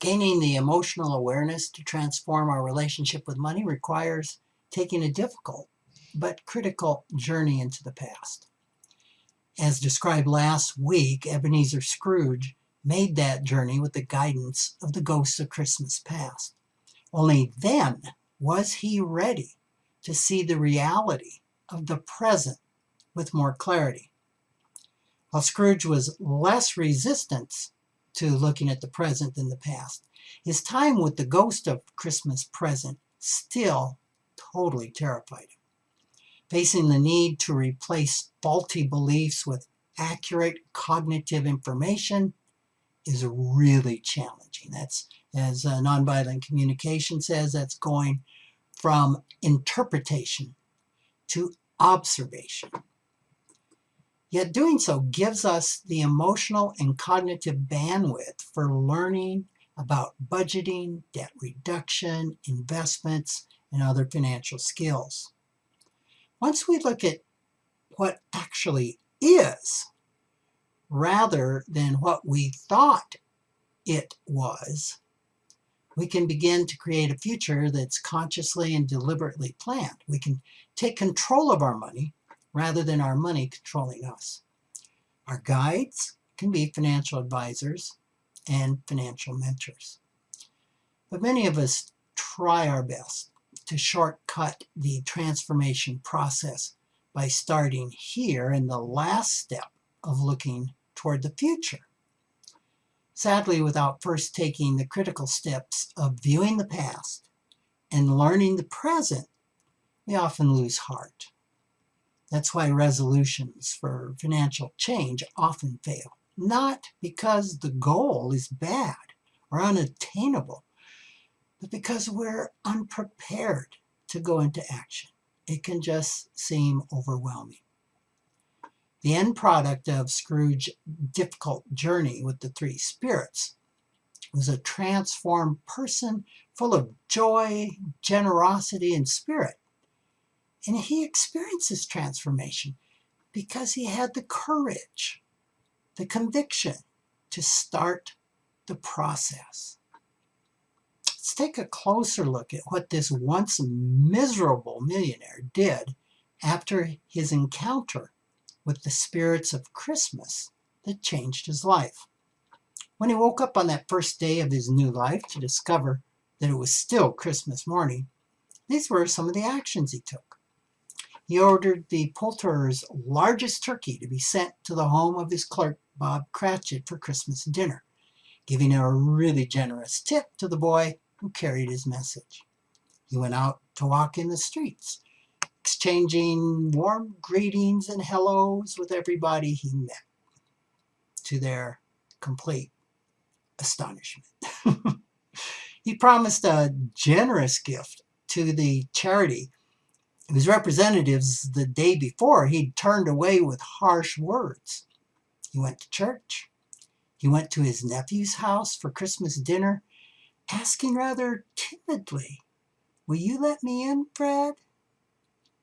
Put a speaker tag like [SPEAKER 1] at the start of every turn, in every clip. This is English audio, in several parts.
[SPEAKER 1] Gaining the emotional awareness to transform our relationship with money requires taking a difficult but critical journey into the past. As described last week, Ebenezer Scrooge made that journey with the guidance of the ghosts of Christmas past. Only then was he ready to see the reality of the present with more clarity. While Scrooge was less resistant to looking at the present than the past, his time with the ghost of Christmas present still totally terrified him. Facing the need to replace faulty beliefs with accurate cognitive information is really challenging. That's, as nonviolent communication says, that's going from interpretation to observation. Yet doing so gives us the emotional and cognitive bandwidth for learning about budgeting, debt reduction, investments, and other financial skills. Once we look at what actually is, rather than what we thought it was, we can begin to create a future that's consciously and deliberately planned. We can take control of our money rather than our money controlling us. Our guides can be financial advisors and financial mentors. But many of us try our best to shortcut the transformation process by starting here in the last step of looking toward the future. Sadly, without first taking the critical steps of viewing the past and learning the present, we often lose heart. That's why resolutions for financial change often fail. Not because the goal is bad or unattainable, but because we're unprepared to go into action. It can just seem overwhelming. The end product of Scrooge's difficult journey with the three spirits was a transformed person full of joy, generosity, and spirit. And he experienced this transformation because he had the courage, the conviction to start the process. Let's take a closer look at what this once miserable millionaire did after his encounter with the spirits of Christmas that changed his life. When he woke up on that first day of his new life to discover that it was still Christmas morning, these were some of the actions he took. He ordered the poulterer's largest turkey to be sent to the home of his clerk, Bob Cratchit, for Christmas dinner, giving a really generous tip to the boy who carried his message. He went out to walk in the streets, exchanging warm greetings and hellos with everybody he met, to their complete astonishment. He promised a generous gift to the charity whose representatives the day before he'd turned away with harsh words. He went to church. He went to his nephew's house for Christmas dinner, asking rather timidly, "Will you let me in, Fred?"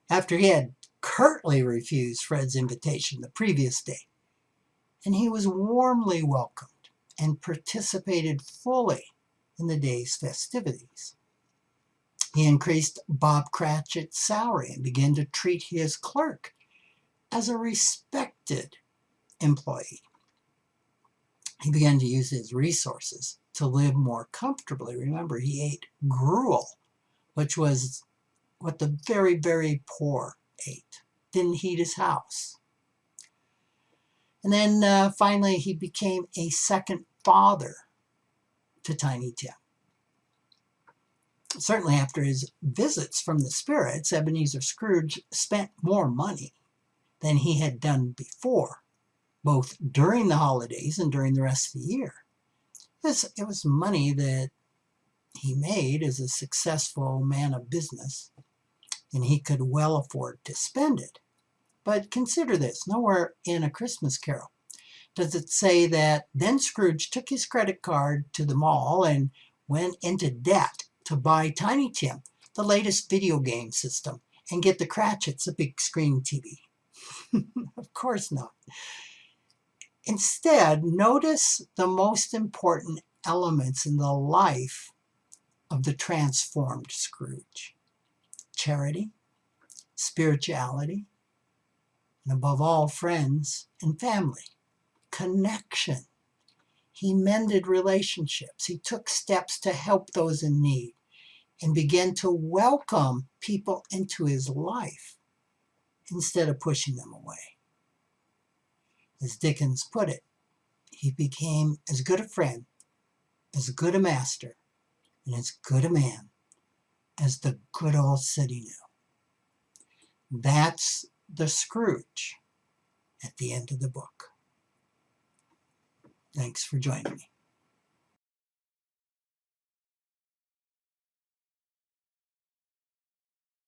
[SPEAKER 1] After he had curtly refused Fred's invitation the previous day. And he was warmly welcomed and participated fully in the day's festivities. He increased Bob Cratchit's salary and began to treat his clerk as a respected employee. He began to use his resources to live more comfortably. Remember, he ate gruel, which was what the very, very poor ate. Didn't heat his house. And then finally, he became a second father to Tiny Tim. Certainly after his visits from the spirits, Ebenezer Scrooge spent more money than he had done before, both during the holidays and during the rest of the year. It was money that he made as a successful man of business, and he could well afford to spend it. But consider this, nowhere in A Christmas Carol does it say that then Scrooge took his credit card to the mall and went into debt to buy Tiny Tim the latest video game system and get the Cratchits a big screen TV. Of course not. Instead, notice the most important elements in the life of the transformed Scrooge: charity, spirituality, and above all, friends and family. Connection. He mended relationships. He took steps to help those in need and began to welcome people into his life instead of pushing them away. As Dickens put it, he became as good a friend, as good a master, and as good a man as the good old city knew. That's the Scrooge at the end of the book. Thanks for joining me.